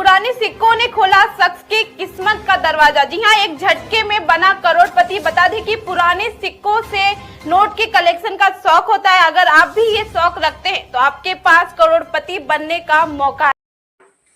पुराने सिक्कों ने खोला शख्स की किस्मत का दरवाजा। जी हाँ, एक झटके में बना करोड़पति। बता दें कि पुराने सिक्कों से नोट के कलेक्शन का शौक होता है। अगर आप भी ये शौक रखते हैं तो आपके पास करोड़पति बनने का मौका है।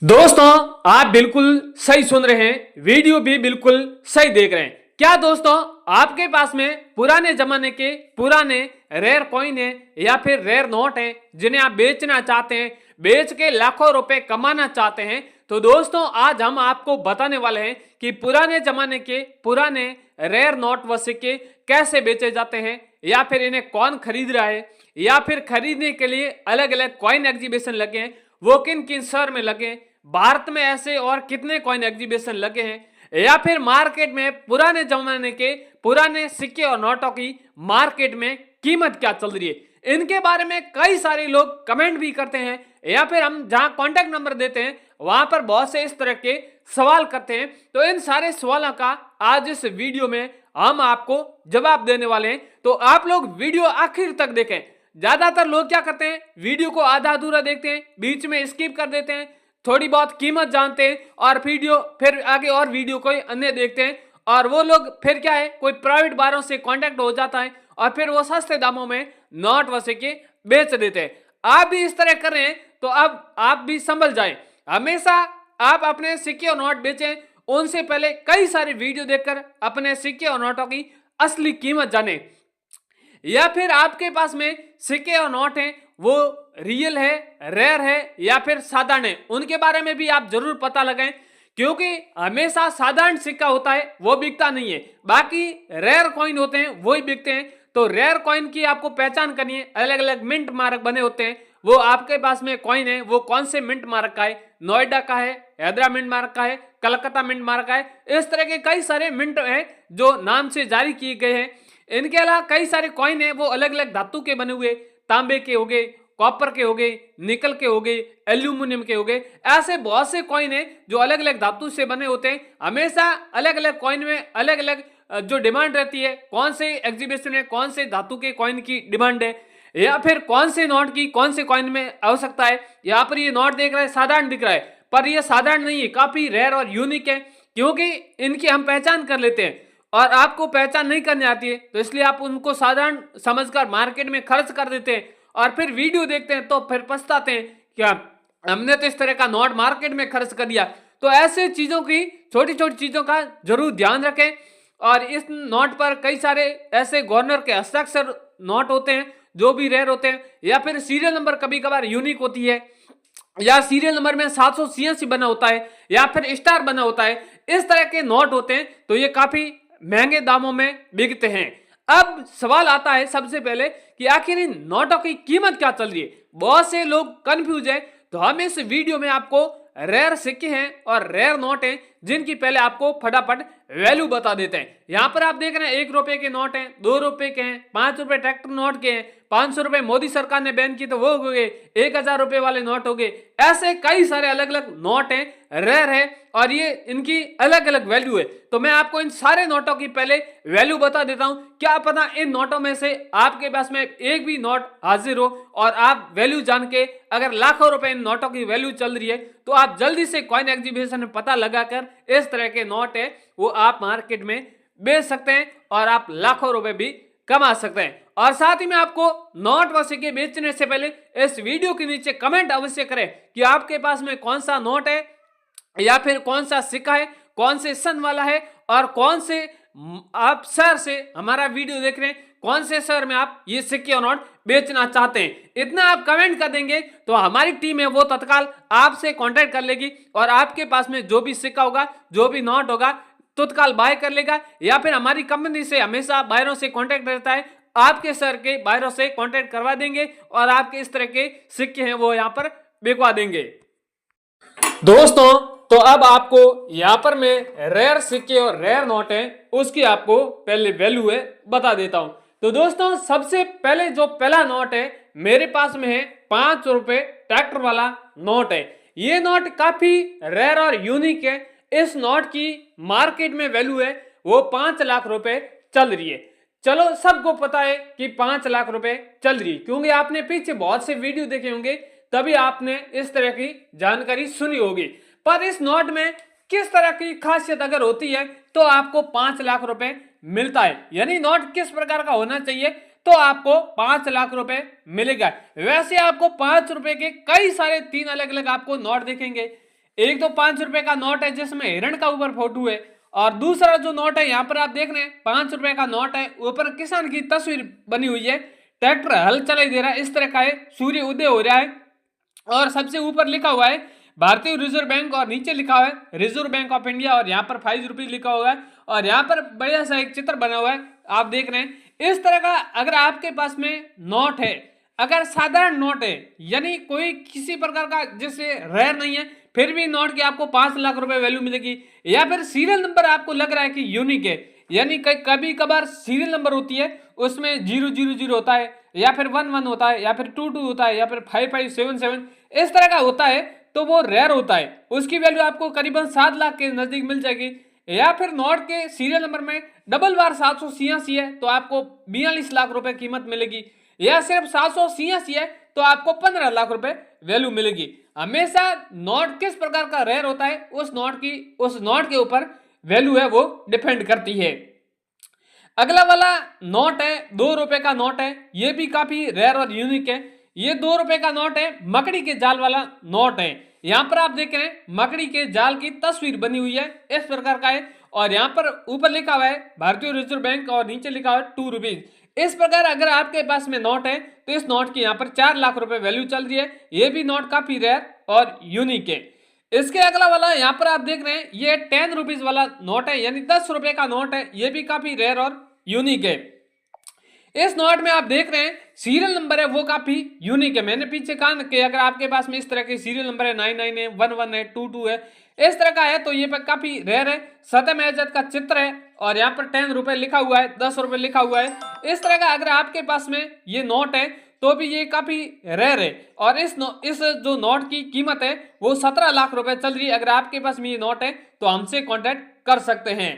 दोस्तों, आप बिल्कुल सही सुन रहे हैं, वीडियो भी बिल्कुल सही देख रहे हैं। क्या दोस्तों, आपके पास में पुराने जमाने के पुराने रेयर कॉइन है या फिर रेयर नोट है जिन्हें आप बेचना चाहते हैं, बेच के लाखों रुपए कमाना चाहते हैं? तो दोस्तों, आज हम आपको बताने वाले हैं कि पुराने जमाने के पुराने रेयर नोट व सिक्के कैसे बेचे जाते हैं, या फिर इन्हें कौन खरीद रहा है, या फिर खरीदने के लिए अलग अलग कॉइन एग्जीबिशन लगे हैं, वो किन किन शहर में लगे, भारत में ऐसे और कितने कॉइन एग्जीबिशन लगे हैं, या फिर मार्केट में पुराने जमाने के पुराने सिक्के और नोटों की मार्केट में कीमत क्या चल रही है, इनके बारे में कई सारे लोग कमेंट भी करते हैं, या फिर हम जहां कांटेक्ट नंबर देते हैं वहां पर बहुत से इस तरह के सवाल करते हैं। तो इन सारे सवालों का आज इस वीडियो में हम आपको जवाब देने वाले हैं। तो आप लोग वीडियो आखिर तक देखें। ज्यादातर लोग क्या करते हैं, वीडियो को आधा अधूरा देखते हैं, बीच में स्किप कर देते हैं, थोड़ी बहुत कीमत जानते हैं और फिर आगे और वीडियो कोई अन्य देखते हैं, और वो लोग फिर क्या है, कोई प्राइवेट बारों से कांटेक्ट हो जाता है और फिर वो सस्ते दामों में नोट व सिक्के बेच देते हैं। आप भी इस तरह कर रहे हैं तो अब आप भी संभल जाएं। हमेशा आप अपने सिक्के और नोट बेचें, उनसे पहले कई सारे वीडियो देखकर अपने सिक्के और नोटों की असली कीमत जानें। या फिर आपके पास में सिक्के और नोट हैं, वो रियल है, रेयर है या फिर साधारण है, उनके बारे में भी आप जरूर पता लगाएं, क्योंकि हमेशा साधारण सिक्का होता है वो बिकता नहीं है, बाकी रेयर कॉइन होते हैं वो ही बिकते हैं। तो रेयर कॉइन की आपको पहचान करनी है। अलग अलग मिंट मार्क बने होते हैं, वो आपके पास में कॉइन है वो कौन से मिंट मार्क का है, नोएडा का है, हैदराबाद मिंट मार्क का है, कलकत्ता मिंट मार्क का है, इस तरह के कई सारे मिंट हैं जो नाम से जारी किए गए हैं। इनके अलावा कई सारे कॉइन है वो अलग अलग धातु के बने हुए, तांबे के हो गए, कॉपर के हो गए, निकल के हो गए, एल्यूमिनियम के हो गए, ऐसे बहुत से कॉइन है जो अलग अलग धातु से बने होते हैं। हमेशा अलग अलग कॉइन में अलग अलग जो डिमांड रहती है, कौन से एग्जीबिशन में कौन से धातु के कॉइन की डिमांड है, या फिर कौन से नोट की कौन से कॉइन में आवश्यकता है। यहाँ पर ये नोट देख रहा है साधारण दिख रहा है, पर यह साधारण नहीं है, काफी रेयर और यूनिक है, क्योंकि इनकी हम पहचान कर लेते हैं और आपको पहचान नहीं करने आती है, तो इसलिए आप उनको साधारण समझकर मार्केट में खर्च कर देते हैं और फिर वीडियो देखते हैं तो फिर पछताते हैं, क्या हमने तो इस तरह का नोट मार्केट में खर्च कर दिया। तो ऐसे चीजों की, छोटी छोटी चीजों का जरूर ध्यान रखें। और इस नोट पर कई सारे ऐसे गवर्नर के हस्ताक्षर नोट होते हैं जो भी रेयर होते हैं, या फिर सीरियल नंबर कभी कभार यूनिक होती है, या सीरियल नंबर में 786 बना होता है, या फिर स्टार बना होता है, इस तरह के नोट होते हैं। तो ये काफी महंगे दामों में बिकते हैं। अब सवाल आता है सबसे पहले कि आखिर इन नोटों की कीमत क्या चल रही है। बहुत से लोग कंफ्यूज है, तो हम इस वीडियो में आपको रेयर सिक्के हैं और रेयर नोट हैं जिनकी पहले आपको फटाफट वैल्यू बता देते हैं। यहाँ पर आप देख रहे हैं 1 रुपए के नोट हैं, 2 रुपए के हैं, 5 रुपए ट्रैक्टर नोट के हैं, 500 रुपए मोदी सरकार ने बैन की तो वो हो गए, 1000 रुपए वाले नोट हो गए। ऐसे कई सारे अलग अलग नोट हैं, रेयर है, और ये इनकी अलग अलग वैल्यू है। तो मैं आपको इन सारे नोटों की पहले वैल्यू बता देता हूं। क्या पता इन नोटों में से आपके पास में एक भी नोट हाजिर हो और आप वैल्यू जान के, अगर लाखों रुपए इन नोटों की वैल्यू चल रही है, तो आप जल्दी से कॉइन एग्जीबिशन में पता लगाकर इस तरह के नोट है वो आप मार्केट में बेच सकते हैं और आप लाखों रुपए भी कमा सकते हैं। और साथ ही में आपको नोट व सिक्के बेचने से पहले इस वीडियो के नीचे कमेंट अवश्य करें कि आपके पास में कौन सा नोट है या फिर कौन सा सिक्का है, कौन से सन वाला है, और कौन से आप शहर से हमारा वीडियो देख रहे हैं, कौन से शहर में आप ये सिक्के और नोट बेचना चाहते हैं। इतना आप कमेंट कर देंगे तो हमारी टीम है वो तत्काल आपसे कांटेक्ट कर लेगी और आपके पास में जो भी सिक्का होगा, जो भी नोट होगा, तत्काल बाय कर लेगा। या फिर हमारी कंपनी से हमेशा बायरों से कांटेक्ट रहता है, आपके शहर के बायरों से कांटेक्ट करवा देंगे और आपके इस तरह के सिक्के हैं वो यहाँ पर बिकवा देंगे। दोस्तों, तो अब आपको यहाँ पर मैं रेयर सिक्के और रेयर नोट है उसकी आपको पहले वैल्यू है बता देता हूं। तो दोस्तों, सबसे पहले जो पहला नोट है मेरे पास में है 5 रुपए ट्रैक्टर वाला नोट है। ये नोट काफी रेयर और यूनिक है। इस नोट की मार्केट में वैल्यू है वो 5 लाख रुपए चल रही है। चलो, सबको पता है कि 5 लाख रुपए चल रही है, क्योंकि आपने पीछे बहुत से वीडियो देखे होंगे, तभी आपने इस तरह की जानकारी सुनी होगी। पर इस नोट में किस तरह की खासियत अगर होती है तो आपको 5 लाख रुपए मिलता है, यानी नोट किस प्रकार का होना चाहिए तो आपको 5 लाख रुपए मिलेगा। वैसे आपको 5 रुपए के कई सारे 3 अलग अलग आपको नोट दिखेंगे। एक तो 5 रुपए का नोट है जिसमें हिरण का ऊपर फोटो है, और दूसरा जो नोट है यहाँ पर आप देख रहे हैं 5 रुपए का नोट है, ऊपर किसान की तस्वीर बनी हुई है, ट्रैक्टर हल चलाई दे रहा है, इस तरह का है, सूर्य उदय हो रहा है, और सबसे ऊपर लिखा हुआ है भारतीय रिजर्व बैंक और नीचे लिखा हुआ है रिजर्व बैंक ऑफ इंडिया, और यहाँ पर 5 रुपीज लिखा हुआ है, और यहाँ पर बढ़िया सा एक चित्र बना हुआ है आप देख रहे हैं। इस तरह का अगर आपके पास में नोट है, अगर साधारण नोट है यानी कोई किसी प्रकार का जैसे रेयर नहीं है, फिर भी नोट की आपको 5 लाख रुपए वैल्यू मिलेगी, या फिर सीरियल नंबर आपको लग रहा है कि यूनिक है, यानी कभी कभार सीरियल नंबर होती है उसमें 000 होता है, या फिर 11 होता है, या फिर 22 होता है, या फिर 5577 इस तरह का होता है, तो वो रेयर होता है, उसकी वैल्यू आपको करीबन 7 लाख के नजदीक मिल जाएगी। या फिर नोट के सीरियल नंबर में डबल बार 786 है तो आपको 42 लाख रुपए कीमत मिलेगी, या सिर्फ 786 है तो आपको 15 लाख रुपए वैल्यू मिलेगी। हमेशा नोट किस प्रकार का रेयर होता है उस नोट के ऊपर वैल्यू है वो डिपेंड करती है। अगला वाला नोट है 2 रुपए का नोट है, ये भी काफी रेयर और यूनिक है। ये 2 रुपए का नोट है, मकड़ी के जाल वाला नोट है। यहाँ पर आप देख रहे हैं मकड़ी के जाल की तस्वीर बनी हुई है, इस प्रकार का है, और यहाँ पर ऊपर लिखा हुआ है भारतीय रिजर्व बैंक और नीचे लिखा हुआ है 2 रुपीज। इस प्रकार अगर आपके पास में नोट है तो इस नोट की यहाँ पर 4 लाख रुपए वैल्यू चल रही है, ये भी नोट काफी रेयर और यूनिक है। इसके अगला वाला यहाँ पर आप देख रहे हैं ये 10 रुपीज वाला नोट है, यानी 10 रुपए का नोट है, ये भी काफी रेयर और यूनिक है। इस नोट में आप देख रहे हैं सीरियल नंबर है वो काफी यूनिक है। मैंने पीछे कहा कि अगर आपके पास में इस तरह के सीरियल नंबर है 99 है 11 है 22 है इस तरह का है तो ये काफी रेयर है। सत्यम आजाद का चित्र है और यहाँ पर 10 रुपए लिखा हुआ है, 10 रुपए लिखा हुआ है। इस तरह का अगर आपके पास में ये नोट है तो भी ये काफी रेयर है, और इस जो नोट की कीमत है वो 17 लाख रुपए चल रही है। अगर आपके पास में ये नोट है तो हमसे कॉन्टेक्ट कर सकते हैं।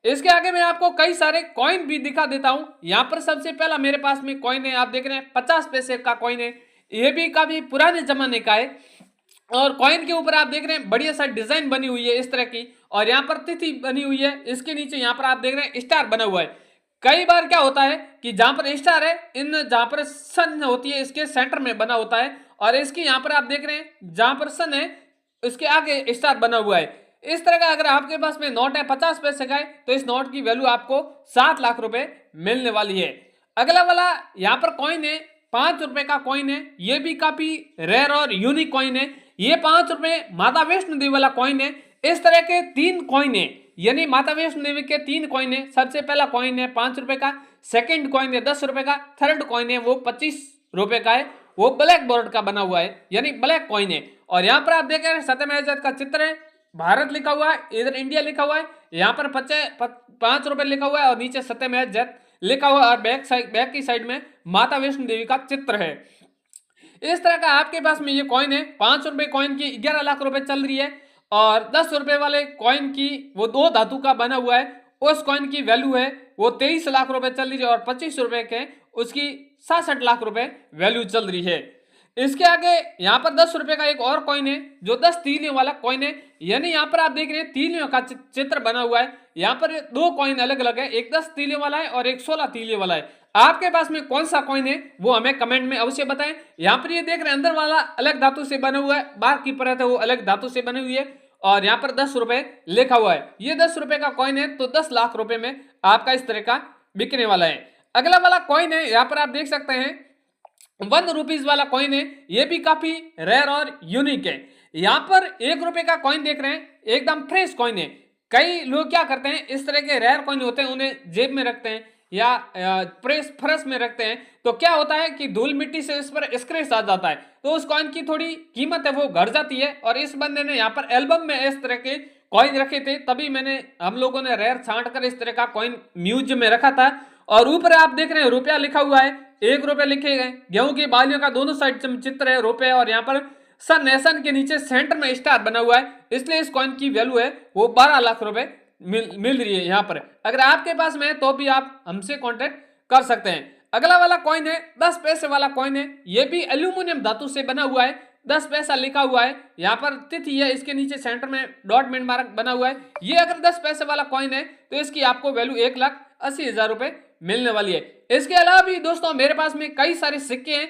इसके आगे मैं आपको कई सारे कॉइन भी दिखा देता हूं। यहाँ पर सबसे पहला मेरे पास में कॉइन है, आप देख रहे हैं 50 पैसे का कॉइन है, ये भी काफी पुराने जमाने का है, और कॉइन के ऊपर आप देख रहे हैं बढ़िया सा डिजाइन बनी हुई है इस तरह की, और यहाँ पर तिथि बनी हुई है। इसके नीचे यहाँ पर आप देख रहे हैं स्टार बना हुआ है। कई बार क्या होता है कि जहां पर स्टार है जहां पर सन होती है इसके सेंटर में बना होता है, और इसके यहाँ पर आप देख रहे हैं जहां पर सन है इसके आगे स्टार बना हुआ है। इस तरह का अगर आपके पास में नोट है 50 पैसे का है तो इस नोट की वैल्यू आपको 7 लाख रुपए मिलने वाली है। अगला वाला यहाँ पर कॉइन है 5 रुपए का कॉइन है, ये भी काफी रेयर और यूनिक कॉइन है। ये 5 रुपए माता वैष्णो देवी वाला कॉइन है। इस तरह के 3 कॉइन है, यानी माता वैष्णो देवी के 3 कॉइन है। सबसे पहला कॉइन है 5 रुपए का, सेकंड कॉइन है 10 रुपए का, थर्ड कॉइन है वो 25 रुपए का है, वो ब्लैक बोर्ड का बना हुआ है यानी ब्लैक कॉइन है। और यहाँ पर आप देख रहे हैं सत्यम आजाद का चित्र है, भारत लिखा हुआ है, इधर इंडिया लिखा हुआ है, यहाँ पर 5 रुपए लिखा हुआ है और नीचे सत्यम आजाद लिखा हुआ है, और बैक की साइड में माता वैष्णो देवी का चित्र है। इस तरह का आपके पास में ये कॉइन है। 5 रुपए कॉइन की 11 लाख रुपए चल रही है, और 10 रुपए वाले कॉइन की वो 2 धातु का बना हुआ है, उस कॉइन की वैल्यू है वो 23 लाख रुपए चल रही है, और 25 रुपए के उसकी 66 लाख रुपए वैल्यू चल रही है। इसके आगे यहाँ पर 10 रुपए का एक और कॉइन है जो 10 तीलियों वाला कॉइन है, यानी यहाँ पर आप देख रहे हैं तीलियों का चित्र बना हुआ है। यहाँ पर 2 कॉइन अलग अलग है, एक 10 तीलियों वाला है और एक 16 तीलियों वाला है। आपके पास में कौन सा कॉइन है वो हमें कमेंट में अवश्य बताएं। यहाँ पर ये देख रहे हैं अंदर वाला अलग धातु से बना हुआ है, बाहर की परत है वो अलग धातु से बनी हुई है, और यहाँ पर 10 रुपए लिखा हुआ है। ये 10 रुपए का कॉइन है तो 10 लाख रुपए में आपका इस तरह का बिकने वाला है। अगला वाला कॉइन है, यहाँ पर आप देख सकते हैं 1 रुपीज वाला कॉइन है, ये भी काफी रेयर और यूनिक है। यहाँ पर 1 रुपए का कॉइन देख रहे हैं, एकदम फ्रेश कॉइन है। कई लोग क्या करते हैं इस तरह के रेयर कॉइन होते हैं उन्हें जेब में रखते हैं या प्रेस फरस में रखते हैं, तो क्या होता है कि धूल मिट्टी से इस पर स्क्रैच आ जाता है तो उस कॉइन की थोड़ी कीमत है वो घट जाती है। और इस बंदे ने यहाँ पर एल्बम में इस तरह के कॉइन रखे थे, तभी हम लोगों ने रेयर छांट कर इस तरह का कॉइन म्यूजियम में रखा था। और ऊपर आप देख रहे हैं रुपया लिखा हुआ है, 1 रुपए लिखे गए, गेहूं की बालियों का दोनों साइड चित्र है रुपए, और यहाँ पर सन के नीचे सेंटर में स्टार बना हुआ है, इसलिए इस कॉइन की वैल्यू है वो 12 लाख रुपए मिल रही है यहाँ पर। अगर आपके पास में है तो भी आप हमसे कांटेक्ट कर सकते हैं। अगला वाला कॉइन है 10 पैसे वाला कॉइन है, ये भी एल्यूमिनियम धातु से बना हुआ है, 10 पैसा लिखा हुआ है, यहाँ पर तिथि है, इसके नीचे सेंटर में डॉट मिनट मार्क बना हुआ है। ये अगर 10 पैसे वाला कॉइन है तो इसकी आपको वैल्यू 1,80,000 रुपए मिलने वाली है। इसके अलावा भी दोस्तों मेरे पास में कई सारे सिक्के हैं